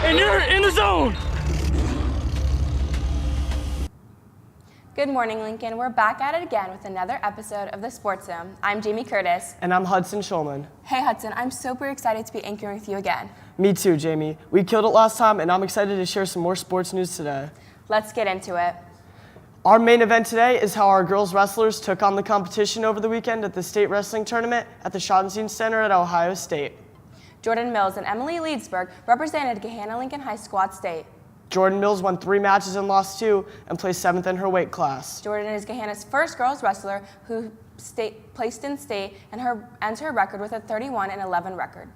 and you're in the zone. Good morning, Lincoln. We're back at it again with another episode of the Sports Zone. I'm Jamie Curtis. And I'm Hudson Schulman. Hey, Hudson. I'm super excited to be anchoring with you again. Me too, Jamie. We killed it last time, and I'm excited to share some more sports news today. Let's get into it. Our main event today is how our girls wrestlers took on the competition over the weekend at the state wrestling tournament at the Schottenstein Center at Ohio State. Jordan Mills and Emily Leedsburg represented Gahanna Lincoln High School at state. Jordan Mills won 3 matches and lost 2 and placed 7th in her weight class. Jordan is Gahanna's first girls wrestler who placed in state and ends her record with a 31-11 record.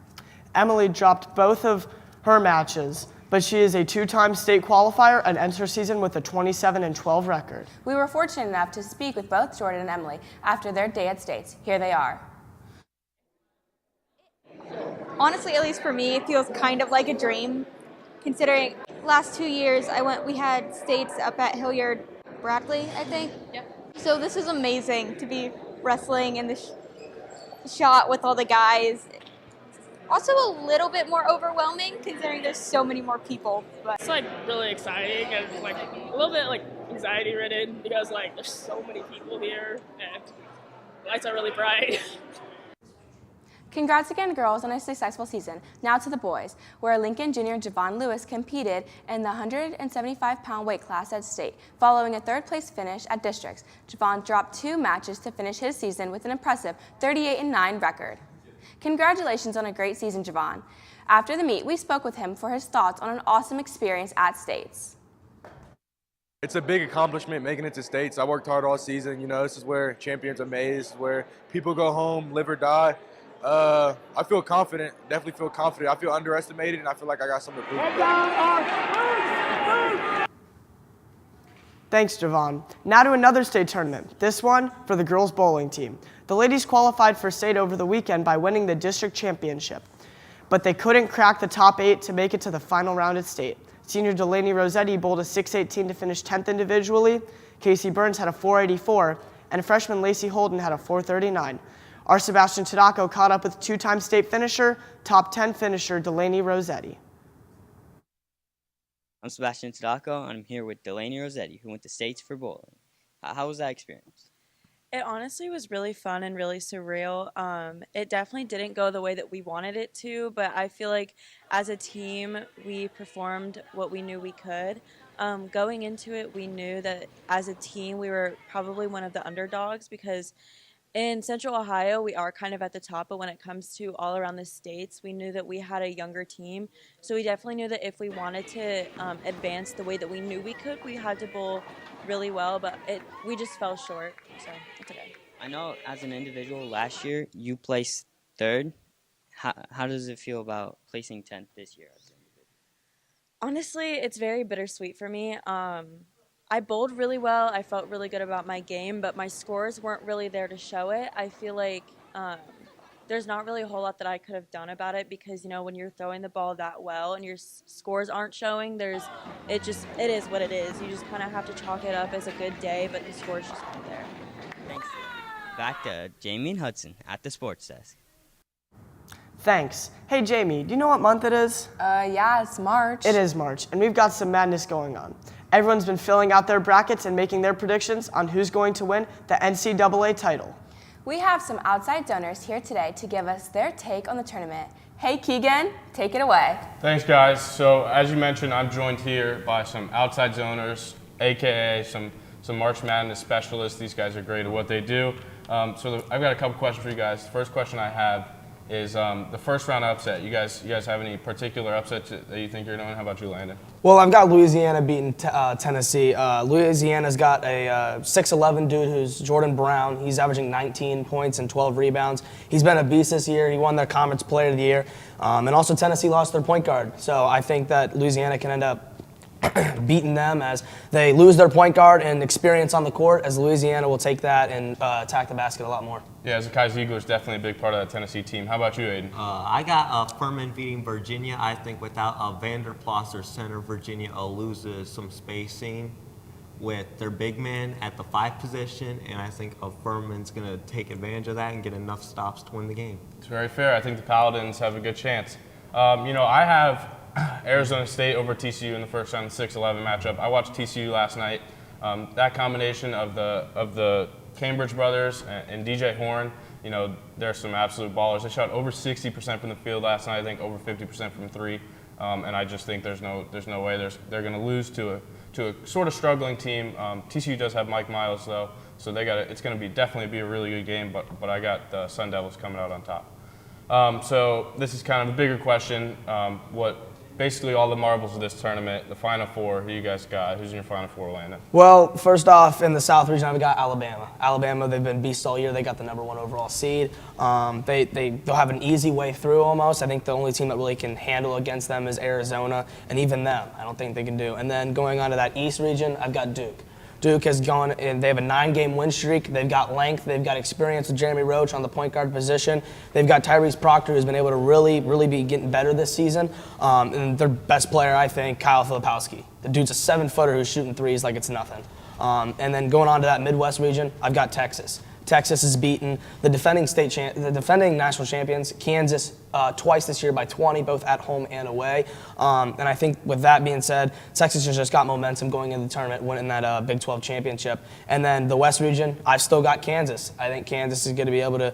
Emily dropped both of her matches, but she is a 2-time state qualifier and ends her season with a 27-12 record. We were fortunate enough to speak with both Jordan and Emily after their day at states. Here they are. Honestly, at least for me, it feels kind of like a dream, considering last 2 years we had states up at Hilliard Bradley, I think. Yep. So this is amazing to be wrestling in the shot with all the guys. Also a little bit more overwhelming considering there's so many more people. But it's like really exciting and like a little bit like anxiety ridden because like there's so many people here and the lights are really bright. Congrats again, girls, on a successful season. Now to the boys, where Lincoln junior Javon Lewis competed in the 175-pound weight class at state. Following a third-place finish at districts, Javon dropped 2 matches to finish his season with an impressive 38-9 record. Congratulations on a great season, Javon. After the meet, we spoke with him for his thoughts on an awesome experience at states. It's a big accomplishment making it to states. I worked hard all season. You know, this is where champions are made. This is where people go home, live or die. I feel confident, definitely feel confident. I feel underestimated, and I feel like I got something to prove. Thanks, Javon. Now to another state tournament, this one for the girls bowling team. The ladies qualified for state over the weekend by winning the district championship, but they couldn't crack the top 8 to make it to the final round at state. Senior Delaney Rossetti bowled a 618 to finish 10th individually, Casey Burns had a 484, and freshman Lacey Holden had a 439. Our Sebastian Tadako caught up with 2-time state finisher, top 10 finisher Delaney Rossetti. I'm Sebastian Tadako, and I'm here with Delaney Rossetti, who went to states for bowling. How was that experience? It honestly was really fun and really surreal. It definitely didn't go the way that we wanted it to, but I feel like as a team, we performed what we knew we could. Going into it, we knew that as a team, we were probably one of the underdogs because in Central Ohio, we are kind of at the top, but when it comes to all around the states, we knew that we had a younger team. So we definitely knew that if we wanted to advance the way that we knew we could, we had to bowl really well, but we just fell short, so it's okay. I know as an individual last year, you placed 3rd. How does it feel about placing 10th this year? Honestly, it's very bittersweet for me. I bowled really well. I felt really good about my game, but my scores weren't really there to show it. I feel like there's not really a whole lot that I could have done about it because, you know, when you're throwing the ball that well and your scores aren't showing, it is what it is. You just kind of have to chalk it up as a good day, but the scores just aren't there. Thanks. Back to Jamie and Hudson at the sports desk. Thanks. Hey, Jamie, do you know what month it is? Yeah, it's March. It is March, and we've got some madness going on. Everyone's been filling out their brackets and making their predictions on who's going to win the NCAA title. We have some outside donors here today to give us their take on the tournament. Hey, Keegan, take it away. Thanks, guys. So, as you mentioned, I'm joined here by some outside zoners, aka some March Madness specialists. These guys are great at what they do. I've got a couple questions for you guys. The first question I have is the first round upset. You guys have any particular upsets that you think you're doing? How about you, Landon? Well, I've got Louisiana beating Tennessee. Louisiana's got a 6'11" dude who's Jordan Brown. He's averaging 19 points and 12 rebounds. He's been a beast this year. He won their Conference Player of the Year. And also Tennessee lost their point guard. So I think that Louisiana can end up beating them as they lose their point guard and experience on the court, as Louisiana will take that and attack the basket a lot more. Yeah, Zakai Ziegler is definitely a big part of that Tennessee team. How about you, Aiden? I got Furman beating Virginia. I think without Vander Plas, their center, Virginia loses some spacing with their big man at the 5 position, and I think Furman's going to take advantage of that and get enough stops to win the game. It's very fair. I think the Paladins have a good chance. I have Arizona State over TCU in the first round, 6-11 matchup. I watched TCU last night. That combination of the Cambridge brothers and DJ Horn, you know, they're some absolute ballers. They shot over 60% from the field last night. I think over 50% from three. And I just think there's no way they're going to lose to a sort of struggling team. TCU does have Mike Miles though, so it's going to definitely be a really good game. But I got the Sun Devils coming out on top. So this is kind of a bigger question. Basically all the marbles of this tournament, the Final Four, who you guys got? Who's in your Final Four, Landon? Well, first off, in the South region, I've got Alabama. Alabama, they've been beasts all year. They got the #1 overall seed. They'll have an easy way through almost. I think the only team that really can handle against them is Arizona, and even them, I don't think they can do. And then going on to that East region, I've got Duke. Duke has gone, and they have a 9-game win streak. They've got length. They've got experience with Jeremy Roach on the point guard position. They've got Tyrese Proctor, who's been able to really be getting better this season. And their best player, I think, Kyle Filipowski. The dude's a 7-footer who's shooting threes like it's nothing. And then going on to that Midwest region, I've got Texas. Texas has beaten the defending national champions, Kansas, twice this year by 20, both at home and away. And I think with that being said, Texas has just got momentum going into the tournament, winning that Big 12 championship. And then the West region, I've still got Kansas. I think Kansas is going to be able to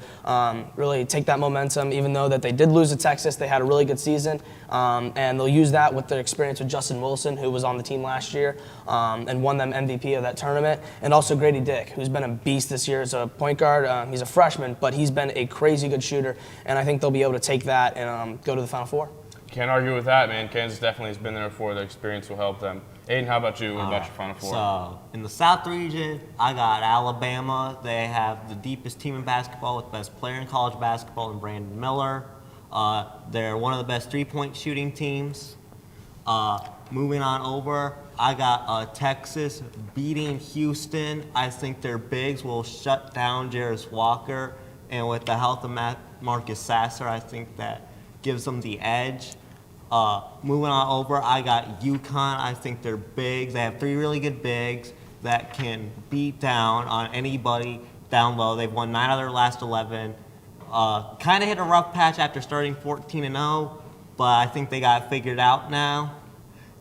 really take that momentum, even though that they did lose to Texas. They had a really good season. And they'll use that with their experience with Justin Wilson, who was on the team last year and won them MVP of that tournament. And also Grady Dick, who's been a beast this year as a point guard. He's a freshman, but he's been a crazy good shooter. And I think they'll be able to take that and go to the Final Four. Can't argue with that, man. Kansas definitely has been there before. The experience will help them. Aiden, how about you? What about your Final Four? So, in the South region, I got Alabama. They have the deepest team in basketball with the best player in college basketball in Brandon Miller. They're one of the best three-point shooting teams. Moving on over, I got Texas beating Houston. I think their bigs will shut down Jarris Walker. And with the health of Marcus Sasser, I think that gives them the edge. Moving on over, I got UConn. I think they're bigs. They have 3 really good bigs that can beat down on anybody down low. They've won 9 out of their last 11. Kind of hit a rough patch after starting 14-0, but I think they got it figured out now.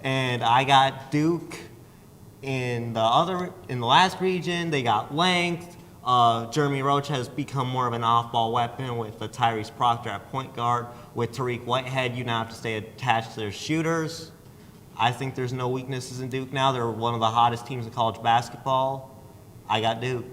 And I got Duke in the last region. They got length. Jeremy Roach has become more of an off-ball weapon with the Tyrese Proctor at point guard. With Tariq Whitehead, you now have to stay attached to their shooters. I think there's no weaknesses in Duke now. They're one of the hottest teams in college basketball. I got Duke.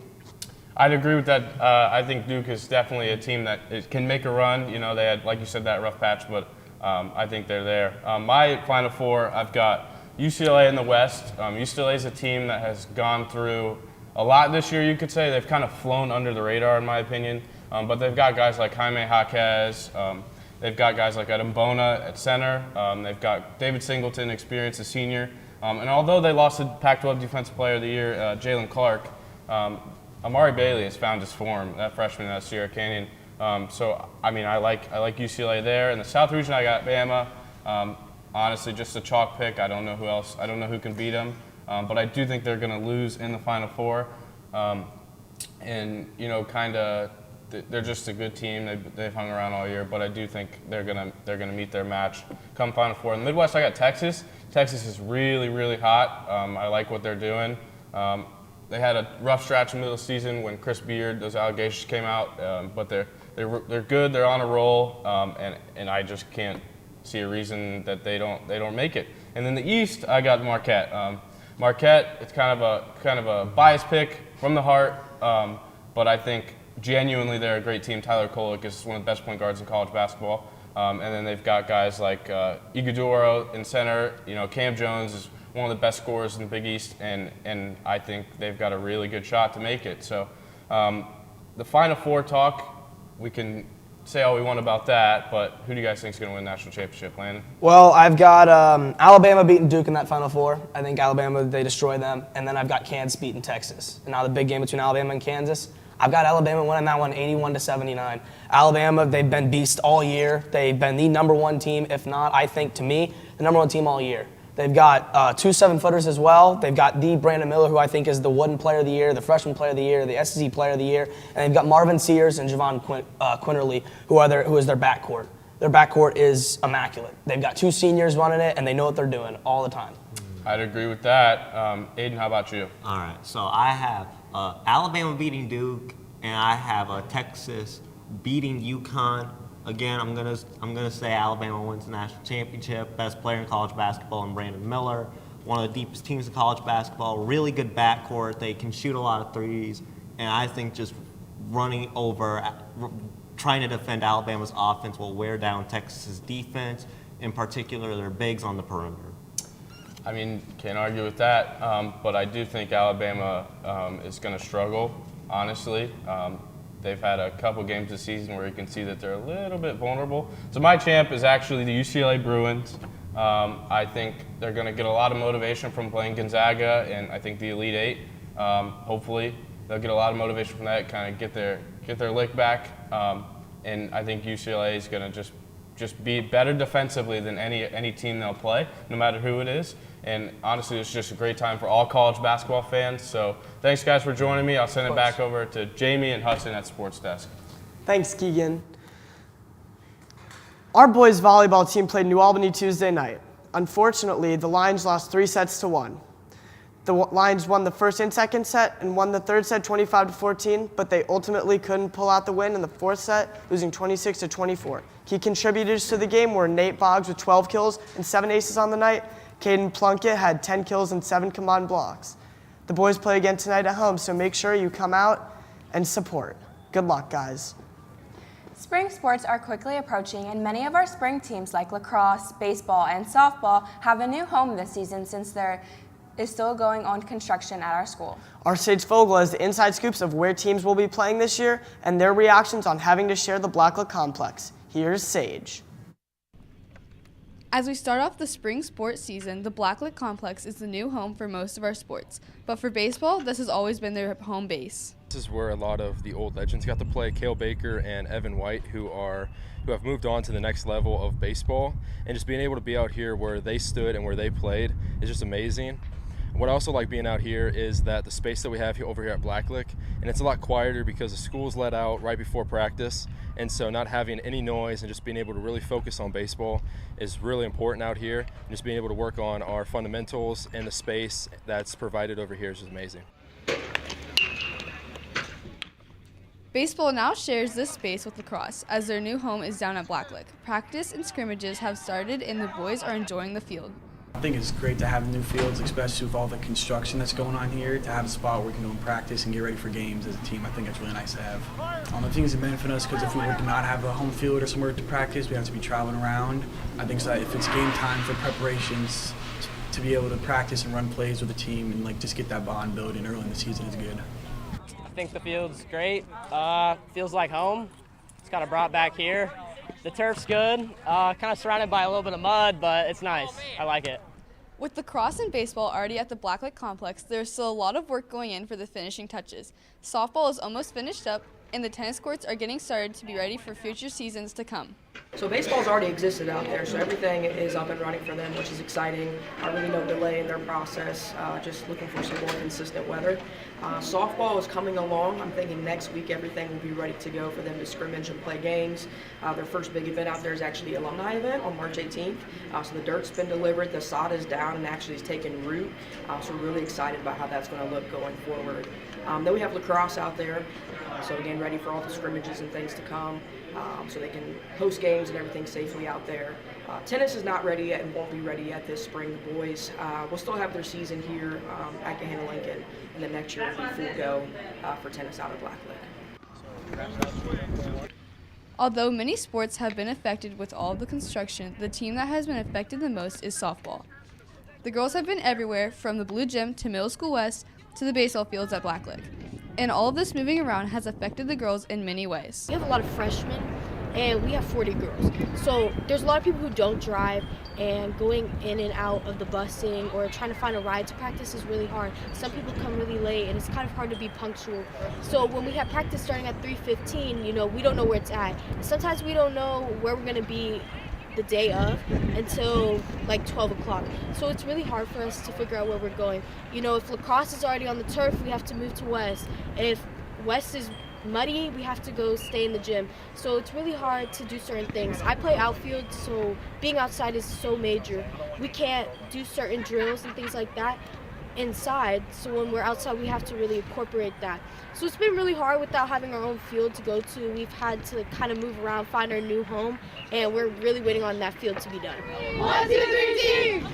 I'd agree with that. I think Duke is definitely a team that can make a run. You know, they had, like you said, that rough patch, but I think they're there. My Final Four, I've got UCLA in the West. UCLA is a team that has gone through a lot this year, you could say. They've kind of flown under the radar, in my opinion. But they've got guys like Jaime Jaquez. They've got guys like Adam Bona at center. They've got David Singleton, experienced as senior. And although they lost the Pac-12 Defensive Player of the Year, Jalen Clark, Amari Bailey has found his form, that freshman at Sierra Canyon. So, I mean, I like UCLA there. In the South region, I got Bama. Honestly, just a chalk pick. I don't know who else. I don't know who can beat them. But I do think they're going to lose in the Final Four. And, you know, kind of, they're just a good team. They've hung around all year. But I do think they're gonna meet their match come Final Four. In the Midwest, I got Texas. Texas is really, really hot. I like what they're doing. They had a rough stretch in the middle of the season when Chris Beard, those allegations came out. But they're good. They're on a roll. And I just can't see a reason that they don't make it. And then the East, I got Marquette. Marquette, it's kind of a biased pick from the heart, but I think genuinely they're a great team. Tyler Kolek is one of the best point guards in college basketball, and then they've got guys like Iguodala in center. You know, Cam Jones is one of the best scorers in the Big East, and I think they've got a really good shot to make it. So the Final Four talk, we can say all we want about that, but who do you guys think is going to win the national championship, Landon? Well, I've got Alabama beating Duke in that Final Four. I think Alabama, they destroy them. And then I've got Kansas beating Texas. And now the big game between Alabama and Kansas, I've got Alabama winning that one 81-79. Alabama, they've been beast all year. They've been the #1 team, if not, I think, to me, the #1 team all year. They've got 2 7-footers as well. They've got the Brandon Miller, who I think is the Wooden Player of the Year, the Freshman Player of the Year, the SEC Player of the Year. And they've got Marvin Sears and Javon Quinterly, who is their backcourt. their backcourt is immaculate. They've got 2 seniors running it, and they know what they're doing all the time. I'd agree with that. Aiden, how about you? All right, so I have Alabama beating Duke, and I have Texas beating UConn. Again, I'm gonna say Alabama wins the national championship. Best player in college basketball, and Brandon Miller. One of the deepest teams in college basketball. Really good backcourt. They can shoot a lot of threes, and I think just running over, trying to defend Alabama's offense will wear down Texas's defense, in particular their bigs on the perimeter. I mean, can't argue with that, but I do think Alabama is going to struggle, honestly. They've had a couple games this season where you can see that they're a little bit vulnerable. So my champ is actually the UCLA Bruins. I think they're going to get a lot of motivation from playing Gonzaga and I think the Elite Eight. Hopefully they'll get a lot of motivation from that, kind of get their lick back. And I think UCLA is going to just be better defensively than any team they'll play, no matter who it is. And honestly, it's just a great time for all college basketball fans. So thanks, guys, for joining me. I'll send it back over to Jamie and Hudson at Sports Desk. Thanks, Keegan. Our boys volleyball team played New Albany Tuesday night. Unfortunately, the Lions lost 3-1. The Lions won the first and second set and won the third set 25-14, but they ultimately couldn't pull out the win in the fourth set, losing 26-24. Key contributors to the game were Nate Boggs with 12 kills and 7 aces on the night. Caden Plunkett had 10 kills and 7 combined blocks. The boys play again tonight at home, so make sure you come out and support. Good luck, guys. Spring sports are quickly approaching, and many of our spring teams like lacrosse, baseball, and softball have a new home this season since there is still going on construction at our school. Our Sage Fogel has the inside scoops of where teams will be playing this year and their reactions on having to share the Blacklick complex. Here's Sage. As we start off the spring sports season, the Blacklick complex is the new home for most of our sports. But for baseball, this has always been their home base. This is where a lot of the old legends got to play. Cale Baker and Evan White, who have moved on to the next level of baseball. And just being able to be out here where they stood and where they played is just amazing. What I also like being out here is that the space that we have over here at Blacklick, and it's a lot quieter because the school's let out right before practice, and so not having any noise and just being able to really focus on baseball is really important out here. And just being able to work on our fundamentals and the space that's provided over here is just amazing. Baseball now shares this space with lacrosse, as their new home is down at Blacklick. Practice and scrimmages have started, and the boys are enjoying the field. I think it's great to have new fields, especially with all the construction that's going on here, to have a spot where we can go and practice and get ready for games as a team. I think it's really nice to have. The things that benefit us, because if we were to not have a home field or somewhere to practice, we have to be traveling around. I think so that if it's game time for preparations, to be able to practice and run plays with the team and just get that bond building early in the season is good. I think the field's great. Feels like home. It's kind of brought back here. The turf's good. Kind of surrounded by a little bit of mud, but it's nice. I like it. With lacrosse and baseball already at the Blacklick complex, there's still a lot of work going in for the finishing touches. Softball is almost finished up, and the tennis courts are getting started to be ready for future seasons to come. So baseball's already existed out there, so everything is up and running for them, which is exciting. Really no delay in their process, just looking for some more consistent weather. Softball is coming along. I'm thinking next week everything will be ready to go for them to scrimmage and play games. Their first big event out there is actually the alumni event on March 18th. So the dirt's been delivered, the sod is down and actually is taking root. So we're really excited about how that's going to look going forward. Then we have lacrosse out there. So again, ready for all the scrimmages and things to come. So they can host games and everything safely out there. Tennis is not ready yet and won't be ready yet this spring. The boys will still have their season here at Gahanna Lincoln, and then next year will be full go for tennis out of Blacklick. Although many sports have been affected with all of the construction, the team that has been affected the most is softball. The girls have been everywhere, from the Blue Gym to Middle School West to the baseball fields at Blacklick. And all of this moving around has affected the girls in many ways. We have a lot of freshmen, and we have 40 girls. So there's a lot of people who don't drive, and going in and out of the busing or trying to find a ride to practice is really hard. Some people come really late, and it's kind of hard to be punctual. So when we have practice starting at 3:15, we don't know where it's at. Sometimes we don't know where we're going to be the day of until 12 o'clock. So it's really hard for us to figure out where we're going. If lacrosse is already on the turf, we have to move to West. And if West is muddy, we have to go stay in the gym. So it's really hard to do certain things. I play outfield, so being outside is so major. We can't do certain drills and things like that inside, so when we're outside we have to really incorporate that. So it's been really hard without having our own field to go to. We've had to kind of move around, find our new home, and we're really waiting on that field to be done. 1, 2, 3, team!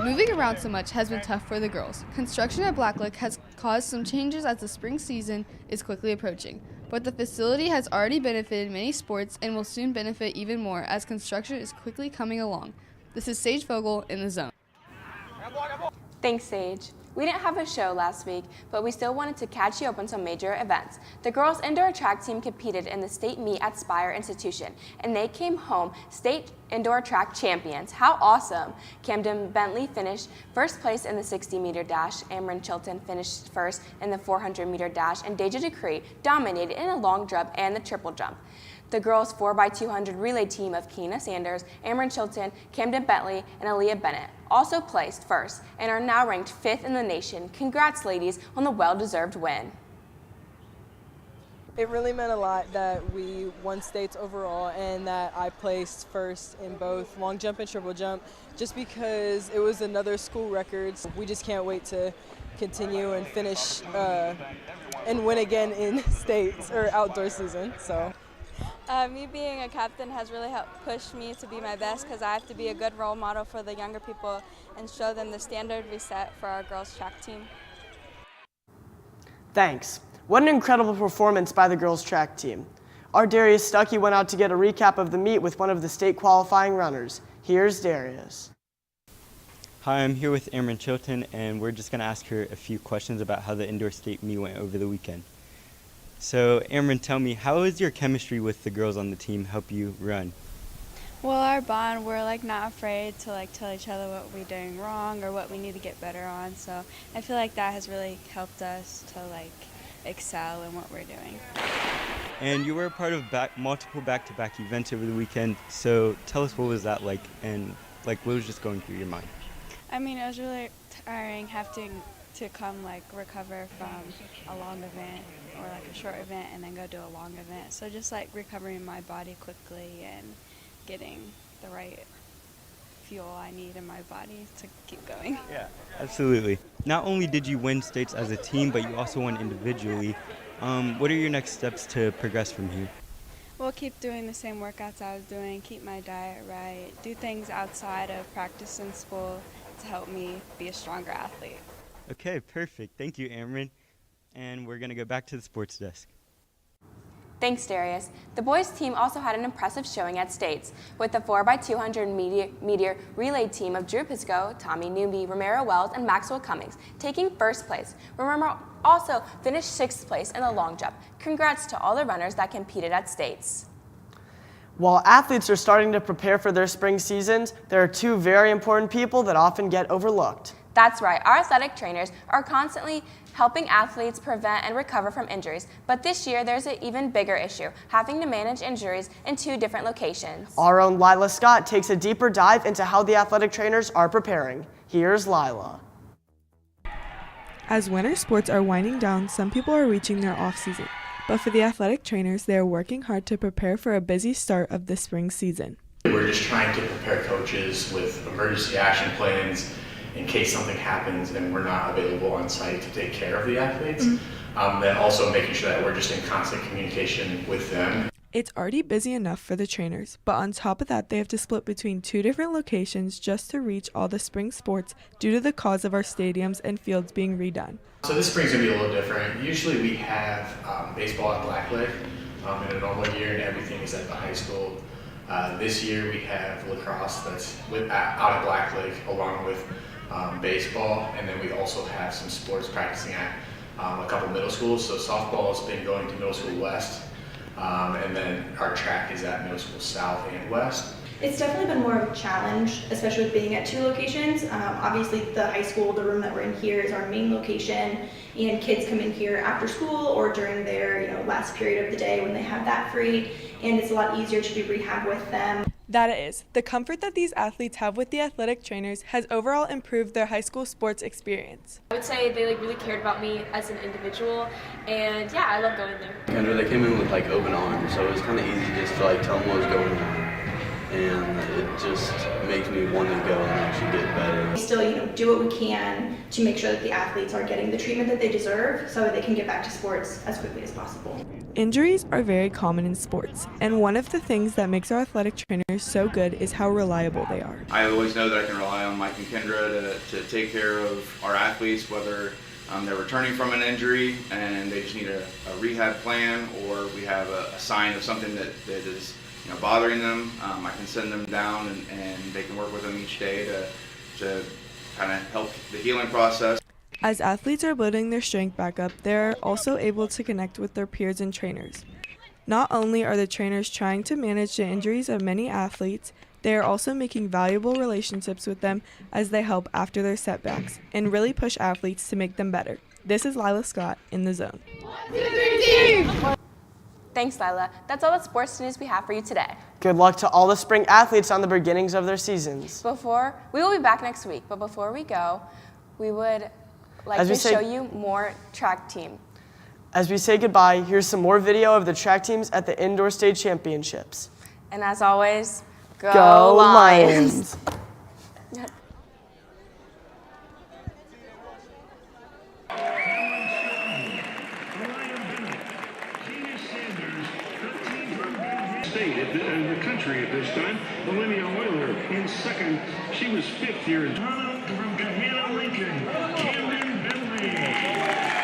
Moving around so much has been tough for the girls. Construction at Blacklick has caused some changes as the spring season is quickly approaching. But the facility has already benefited many sports and will soon benefit even more as construction is quickly coming along. This is Sage Fogel in the Zone. Thanks, Sage. We didn't have a show last week, but we still wanted to catch you up on some major events. The girls' indoor track team competed in the state meet at Spire Institution, and they came home state indoor track champions. How awesome! Camden Bentley finished first place in the 60-meter dash, Amron Chilton finished first in the 400-meter dash, and Deja Decree dominated in a long jump and the triple jump. The girls' 4x200 relay team of Keena Sanders, Amron Chilton, Camden Bentley, and Aaliyah Bennett also placed first and are now ranked 5th in the nation. Congrats, ladies, on the well-deserved win. It really meant a lot that we won states overall and that I placed first in both long jump and triple jump, just because it was another school record. We just can't wait to continue and finish and win again in states or outdoor season. So. Me being a captain has really helped push me to be my best because I have to be a good role model for the younger people and show them the standard we set for our girls' track team. Thanks. What an incredible performance by the girls' track team. Our Darius Stuckey went out to get a recap of the meet with one of the state qualifying runners. Here's Darius. Hi, I'm here with Amron Chilton, and we're just going to ask her a few questions about how the indoor state meet went over the weekend. So, Amron, tell me, how has your chemistry with the girls on the team help you run? Well, our bond, we're not afraid to tell each other what we're doing wrong or what we need to get better on. So I feel like that has really helped us to excel in what we're doing. And you were a part of multiple back-to-back events over the weekend. So tell us, what was that like, and what was just going through your mind? I mean, it was really tiring having to come recover from a long event or a short event and then go do a long event. So just recovering my body quickly and getting the right fuel I need in my body to keep going. Yeah, absolutely. Not only did you win states as a team, but you also won individually. What are your next steps to progress from here? We'll keep doing the same workouts I was doing, keep my diet right, do things outside of practice in school to help me be a stronger athlete. Okay, perfect. Thank you, Amron. And we're going to go back to the sports desk. Thanks, Darius. The boys' team also had an impressive showing at states, with the 4x200 meter relay team of Drew Pisco, Tommy Newby, Romero Wells, and Maxwell Cummings taking first place. Romero also finished 6th place in the long jump. Congrats to all the runners that competed at states. While athletes are starting to prepare for their spring seasons, there are two very important people that often get overlooked. That's right, our athletic trainers are constantly helping athletes prevent and recover from injuries. But this year, there's an even bigger issue, having to manage injuries in 2 different locations. Our own Lila Scott takes a deeper dive into how the athletic trainers are preparing. Here's Lila. As winter sports are winding down, some people are reaching their off-season. But for the athletic trainers, they are working hard to prepare for a busy start of the spring season. We're just trying to prepare coaches with emergency action plans in case something happens and we're not available on site to take care of the athletes. Then also making sure that we're just in constant communication with them. It's already busy enough for the trainers, but on top of that, they have to split between 2 different locations just to reach all the spring sports due to the cause of our stadiums and fields being redone. So this spring's gonna be a little different. Usually we have baseball at Blacklick in a normal year, and everything is at the high school. This year we have lacrosse that's out at Blacklick along with baseball, and then we also have some sports practicing at a couple middle schools. So softball has been going to Middle School West, and then our track is at Middle School South and West. It's definitely been more of a challenge, especially with being at 2 locations. Obviously the high school, the room that we're in here, is our main location, and kids come in here after school or during their last period of the day when they have that free, and it's a lot easier to do rehab with them. That it is. The comfort that these athletes have with the athletic trainers has overall improved their high school sports experience. I would say they really cared about me as an individual, and yeah, I love going there. Kendra, they came in with open arms, so it was kind of easy just to tell them what was going on, and it just makes me want to go and actually get better. We still, do what we can to make sure that the athletes are getting the treatment that they deserve so that they can get back to sports as quickly as possible. Injuries are very common in sports, and one of the things that makes our athletic trainers so good is how reliable they are. I always know that I can rely on Mike and Kendra to take care of our athletes, whether they're returning from an injury and they just need a rehab plan, or we have a sign of something that is bothering them. I can send them down and they can work with them each day to kind of help the healing process. As athletes are building their strength back up, they are also able to connect with their peers and trainers. Not only are the trainers trying to manage the injuries of many athletes, they are also making valuable relationships with them as they help after their setbacks and really push athletes to make them better. This is Lila Scott in The Zone. 1, 2, 3, team! Thanks, Lila. That's all the sports news we have for you today. Good luck to all the spring athletes on the beginnings of their seasons. We will be back next week, but before we go, we would like to show you more track team. As we say goodbye, here's some more video of the track teams at the Indoor State Championships. And as always, go Lions! State in the country at this time. Olivia Euler in second. She was fifth here. From Gahanna, Lincoln, Camden Bentley.